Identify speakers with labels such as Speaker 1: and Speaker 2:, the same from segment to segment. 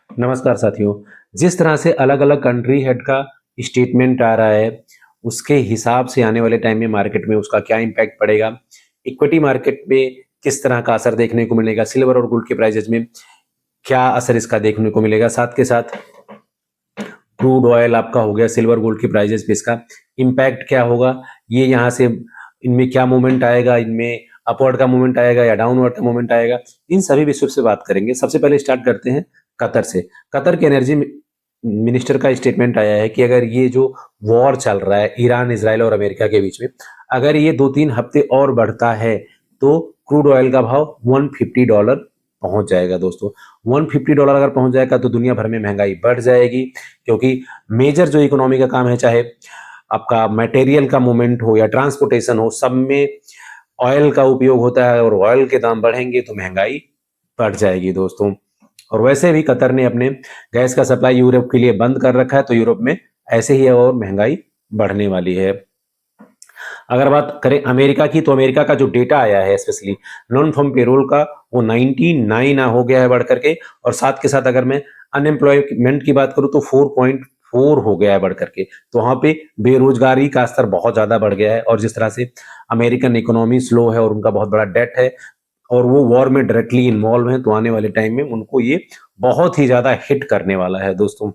Speaker 1: नमस्कार साथियों। जिस तरह से अलग अलग कंट्री हेड का स्टेटमेंट आ रहा है, उसके हिसाब से आने वाले टाइम में मार्केट में उसका क्या इम्पैक्ट पड़ेगा, इक्विटी मार्केट में किस तरह का असर देखने को मिलेगा, सिल्वर और गोल्ड के प्राइजेज में क्या असर इसका देखने को मिलेगा, साथ के साथ क्रूड ऑयल आपका हो गया, सिल्वर गोल्ड के प्राइजेस पे इसका इम्पैक्ट क्या होगा, ये यहाँ से इनमें क्या मूवमेंट आएगा, इनमें अपवर्ड का मूवमेंट आएगा या डाउनवर्ड का मूवमेंट आएगा, इन सभी विषयों से बात करेंगे। सबसे पहले स्टार्ट करते हैं कतर से। कतर के एनर्जी मिनिस्टर का स्टेटमेंट आया है कि अगर ये जो वॉर चल रहा है ईरान, इजराइल और अमेरिका के बीच में, अगर ये 2-3 हफ्ते और बढ़ता है तो क्रूड ऑयल का भाव $150 पहुंच जाएगा। दोस्तों, $150 अगर पहुंच जाएगा तो दुनिया भर में महंगाई बढ़ जाएगी, क्योंकि मेजर जो इकोनॉमी का काम है, चाहे आपका मटेरियल का मूवमेंट हो या ट्रांसपोर्टेशन हो, सब में ऑयल का उपयोग होता है और ऑयल के दाम बढ़ेंगे तो महंगाई बढ़ जाएगी दोस्तों। और वैसे भी कतर ने अपने गैस का सप्लाई यूरोप के लिए बंद कर रखा है, तो यूरोप में ऐसे ही और महंगाई बढ़ने वाली है। अगर बात करें अमेरिका की, तो अमेरिका का जो डेटा आया है स्पेशली नॉन फॉर्म पेरोल का, वो 99 हो गया है बढ़ करके। और साथ के साथ अगर मैं अनएम्प्लॉयमेंट की बात करूं तो 4.4 हो गया है बढ़ करके। तो वहां पे बेरोजगारी का स्तर बहुत ज्यादा बढ़ गया है। और जिस तरह से अमेरिकन इकोनॉमी स्लो है और उनका बहुत बड़ा डेट है और वो वॉर में डायरेक्टली इन्वॉल्व है, तो आने वाले टाइम में उनको ये बहुत ही ज्यादा हिट करने वाला है दोस्तों।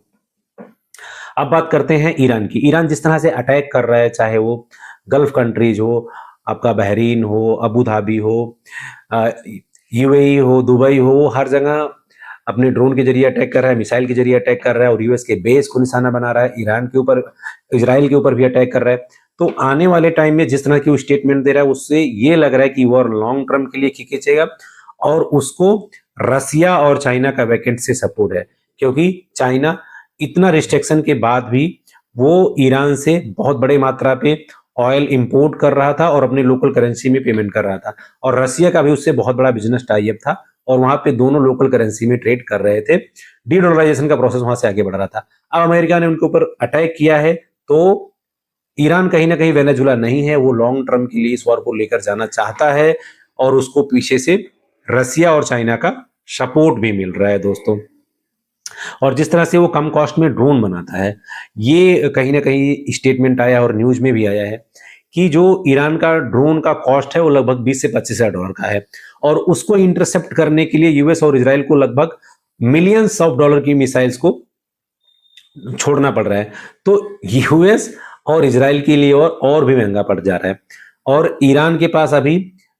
Speaker 1: अब बात करते हैं ईरान की। ईरान जिस तरह से अटैक कर रहा है, चाहे वो गल्फ कंट्रीज हो, आपका बहरीन हो, अबू धाबी हो, यूएई हो, दुबई हो, वो हर जगह अपने ड्रोन के जरिए अटैक कर रहा है, मिसाइल के जरिए अटैक कर रहा है और यूएस के बेस को निशाना बना रहा है। ईरान के ऊपर, इजराइल के ऊपर भी अटैक कर रहा है। तो आने वाले टाइम में जिस तरह की वो स्टेटमेंट दे रहा है, उससे ये लग रहा है कि वॉर लॉन्ग टर्म के लिए खींचेगा और उसको रसिया और चाइना का वैकेंट से सपोर्ट है, क्योंकि चाइना इतना रिस्ट्रिक्शन के बाद भी वो ईरान से बहुत बड़े मात्रा पे ऑयल इंपोर्ट कर रहा था और अपने लोकल करेंसी में पेमेंट कर रहा था। और रसिया का भी उससे बहुत बड़ा बिजनेस टाई अप था और वहां पे दोनों लोकल करेंसी में ट्रेड कर रहे थे। डी डॉलराइजेशन का प्रोसेस वहां से आगे बढ़ रहा था। अब अमेरिका ने उनके ऊपर अटैक किया है, तो ईरान कहीं ना कहीं वेनेजुला नहीं है, वो लॉन्ग टर्म के लिए इस वॉर को लेकर जाना चाहता है और उसको पीछे से रसिया और चाइना का सपोर्ट भी मिल रहा है दोस्तों। और जिस तरह से वो कम कॉस्ट में ड्रोन बनाता है, ये कहीं ना कहीं स्टेटमेंट आया और न्यूज में भी आया है कि जो ईरान का ड्रोन का कॉस्ट है वो लगभग 20 से 25 हजार डॉलर का है और उसको इंटरसेप्ट करने के लिए यूएस और इसराइल को लगभग मिलियंस ऑफ डॉलर की मिसाइल्स को छोड़ना पड़ रहा है। तो यूएस और इसराइल के लिए और भी महंगा पड़ जा रहा है। और ईरान के पास अभी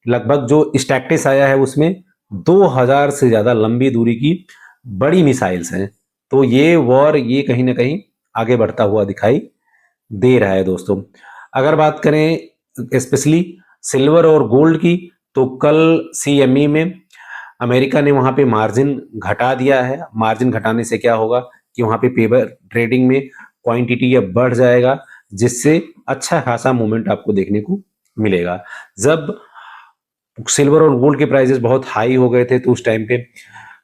Speaker 1: लगभग जो स्टैटिस आया है उसमें 2000 से ज्यादा लंबी दूरी की बड़ी मिसाइल्स हैं। तो ये वॉर ये कहीं ना कहीं आगे बढ़ता हुआ दिखाई दे रहा है दोस्तों। अगर बात करें स्पेशली सिल्वर और गोल्ड की, तो कल सीएमई में अमेरिका ने वहां पे मार्जिन घटा दिया है। मार्जिन घटाने से क्या होगा कि वहां पे पेपर ट्रेडिंग में क्वांटिटी अब बढ़ जाएगा, जिससे अच्छा खासा मूवमेंट आपको देखने को मिलेगा। जब सिल्वर और गोल्ड के प्राइसेस बहुत हाई हो गए थे तो उस टाइम पे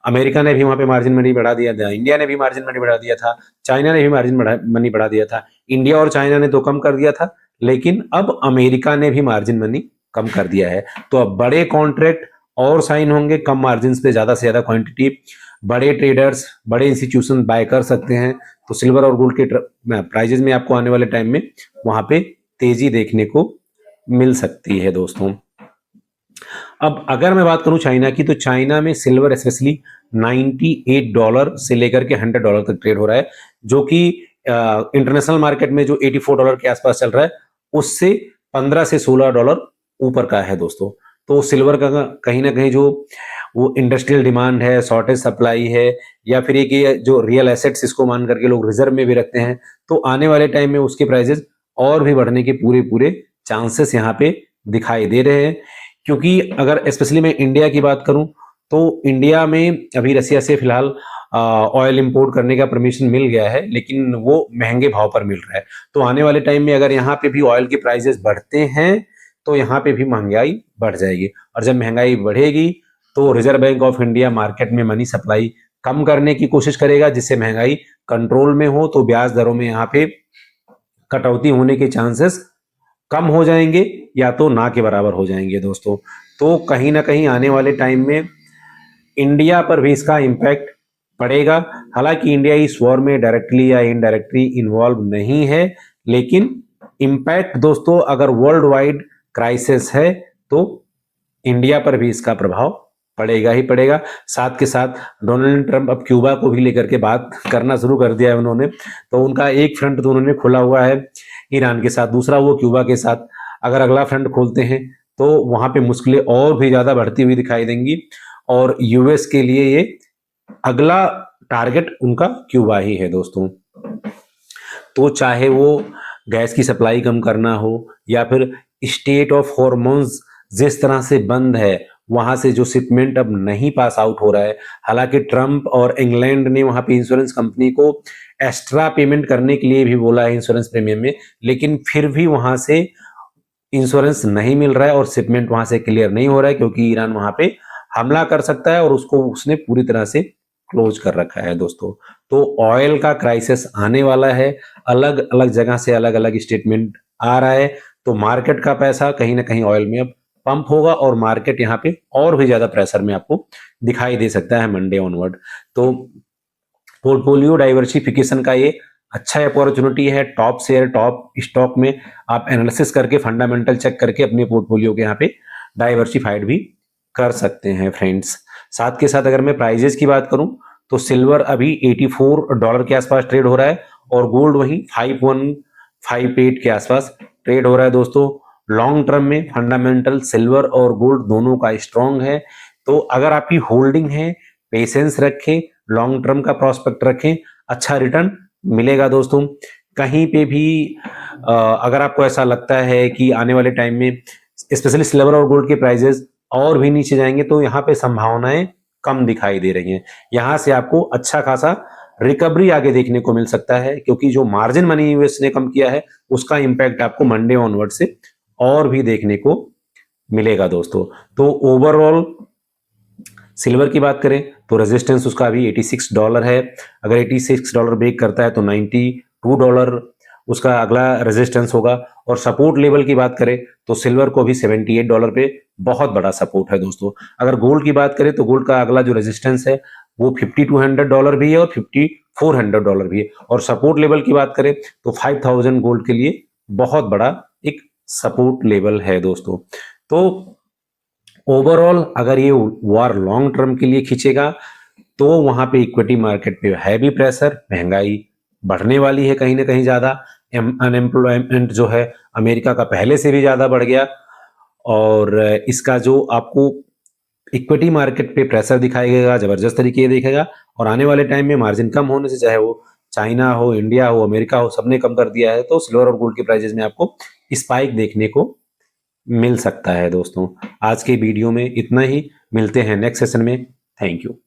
Speaker 1: अमेरिका ने भी वहां पे मार्जिन मनी बढ़ा दिया था, इंडिया ने भी मार्जिन मनी बढ़ा दिया था, चाइना ने भी मार्जिन मनी बढ़ा दिया था। इंडिया और चाइना ने तो कम कर दिया था, लेकिन अब अमेरिका ने भी मार्जिन मनी कम कर दिया है। तो अब बड़े कॉन्ट्रैक्ट और साइन होंगे कम मार्जिन पे, ज्यादा से ज्यादा क्वांटिटी बड़े ट्रेडर्स, बड़े इंस्टीट्यूशन बाय कर सकते हैं। तो सिल्वर और गोल्ड के प्राइजेस में आपको आने वाले टाइम में वहां पे तेजी देखने को मिल सकती है दोस्तों। अब अगर मैं बात करूं चाइना की, तो चाइना में सिल्वर स्पेशली $98 से लेकर के $100 तक ट्रेड हो रहा है, जो कि इंटरनेशनल मार्केट में जो $84 के आसपास चल रहा है, उससे $15 से $16 ऊपर का है दोस्तों। तो सिल्वर का कहीं ना कहीं जो वो इंडस्ट्रियल डिमांड है, शॉर्टेज सप्लाई है, या फिर एक ये जो रियल एसेट्स इसको मान करके लोग रिजर्व में भी रखते हैं, तो आने वाले टाइम में उसके प्राइसेस और भी बढ़ने के पूरे पूरे चांसेस यहाँ पे दिखाई दे रहे हैं। क्योंकि अगर स्पेशली मैं इंडिया की बात करूं, तो इंडिया में अभी रसिया से फिलहाल ऑयल इंपोर्ट करने का परमिशन मिल गया है, लेकिन वो महंगे भाव पर मिल रहा है। तो आने वाले टाइम में अगर यहाँ पे भी ऑयल के प्राइसेस बढ़ते हैं तो यहाँ पे भी महंगाई बढ़ जाएगी। और जब महंगाई बढ़ेगी तो reserve bank of India market में मनी सप्लाई कम करने की कोशिश करेगा, जिससे महंगाई कंट्रोल में हो, तो ब्याज दरों में यहाँ पे कटौती होने के चांसेस कम हो जाएंगे या तो ना के बराबर हो जाएंगे दोस्तों। तो कहीं ना कहीं आने वाले टाइम में इंडिया पर भी इसका इम्पैक्ट पड़ेगा। हालांकि इंडिया इस वॉर में डायरेक्टली या इनडायरेक्टली इन्वॉल्व नहीं है, लेकिन इम्पैक्ट दोस्तों अगर वर्ल्ड वाइड क्राइसिस है तो इंडिया पर भी इसका प्रभाव पड़ेगा ही पड़ेगा। साथ के साथ डोनाल्ड ट्रंप अब क्यूबा को भी लेकर के बात करना शुरू कर दिया है उन्होंने, तो उनका एक फ्रंट तो उन्होंने खोला हुआ है ईरान के साथ, दूसरा वो क्यूबा के साथ। अगर अगला फ्रंट खोलते हैं तो वहां पे मुश्किलें और भी ज्यादा बढ़ती हुई दिखाई देंगी, और यूएस के लिए ये अगला टारगेट उनका क्यूबा ही है दोस्तों। तो चाहे वो गैस की सप्लाई कम करना हो, या फिर स्टेट ऑफ हॉर्मोन्स जिस तरह से बंद है, वहां से जो शिपमेंट अब नहीं पास आउट हो रहा है। हालांकि ट्रंप और इंग्लैंड ने वहां पे इंश्योरेंस कंपनी को एक्स्ट्रा पेमेंट करने के लिए भी बोला है इंश्योरेंस प्रीमियम में, लेकिन फिर भी वहां से इंश्योरेंस नहीं मिल रहा है और शिपमेंट वहां से क्लियर नहीं हो रहा है, क्योंकि ईरान वहां पे हमला कर सकता है और उसको उसने पूरी तरह से क्लोज कर रखा है दोस्तों। तो ऑयल का क्राइसिस आने वाला है, अलग अलग जगह से अलग अलग स्टेटमेंट आ रहा है, तो मार्केट का पैसा कहीं ना कहीं ऑयल में अब पंप होगा, और मार्केट यहाँ पे और भी ज्यादा प्रेशर में आपको दिखाई दे सकता है मंडे ऑनवर्ड। तो पोर्टफोलियो डाइवर्सिफिकेशन का ये अच्छा अपॉर्चुनिटी है। टॉप शेयर टॉप स्टॉक में आप एनालिसिस करके फंडामेंटल चेक करके अपने पोर्टफोलियो के यहाँ पे डाइवर्सिफाइड भी कर सकते हैं फ्रेंड्स। साथ के साथ अगर मैं प्राइजेस की बात करूं तो सिल्वर अभी $84 के आसपास ट्रेड हो रहा है, और गोल्ड वही 5158 के आसपास ट्रेड हो रहा है दोस्तों। लॉन्ग टर्म में फंडामेंटल सिल्वर और गोल्ड दोनों का स्ट्रॉन्ग है, तो अगर आपकी होल्डिंग है, पेशेंस रखें, लॉन्ग टर्म का प्रोस्पेक्ट रखें, अच्छा रिटर्न मिलेगा दोस्तों। कहीं पे भी अगर आपको ऐसा लगता है कि आने वाले टाइम में स्पेशली सिल्वर और गोल्ड के प्राइजेस और भी नीचे जाएंगे, तो यहाँ पे संभावनाएं कम दिखाई दे रही हैं। यहाँ से आपको अच्छा खासा रिकवरी आगे देखने को मिल सकता है, क्योंकि जो मार्जिन मनी यूएस ने कम किया है उसका इंपैक्ट आपको मंडे ऑनवर्ड से और भी देखने को मिलेगा दोस्तों। तो ओवरऑल सिल्वर की बात करें तो रेजिस्टेंस उसका अभी $86 है। अगर $86 ब्रेक करता है तो $92 उसका अगला रेजिस्टेंस होगा। और सपोर्ट लेवल की बात करें तो सिल्वर को भी $78 पे बहुत बड़ा सपोर्ट है दोस्तों। अगर गोल्ड की बात करें तो गोल्ड का अगला जो रेजिस्टेंस है वो $5200 भी है और $5400 भी है। और सपोर्ट लेवल की बात करें तो 5000 गोल्ड के लिए बहुत बड़ा एक सपोर्ट लेवल है दोस्तों। तो ओवरऑल अगर ये वॉर लॉन्ग टर्म के लिए खींचेगा तो वहां पे इक्विटी मार्केट पे है भी प्रेशर, महंगाई बढ़ने वाली है कहीं ना कहीं ज्यादा, अनएम्प्लॉयमेंट जो है अमेरिका का पहले से भी ज्यादा बढ़ गया, और इसका जो आपको इक्विटी मार्केट पे प्रेशर दिखाएगा जबरदस्त तरीके देखेगा। और आने वाले टाइम में मार्जिन कम होने से, चाहे वो चाइना हो, इंडिया हो, अमेरिका हो, सबने कम कर दिया है, तो सिल्वर और गोल्ड के प्राइजेस में आपको स्पाइक देखने को मिल सकता है दोस्तों। आज के वीडियो में इतना ही, मिलते हैं नेक्स्ट सेशन में। Thank you.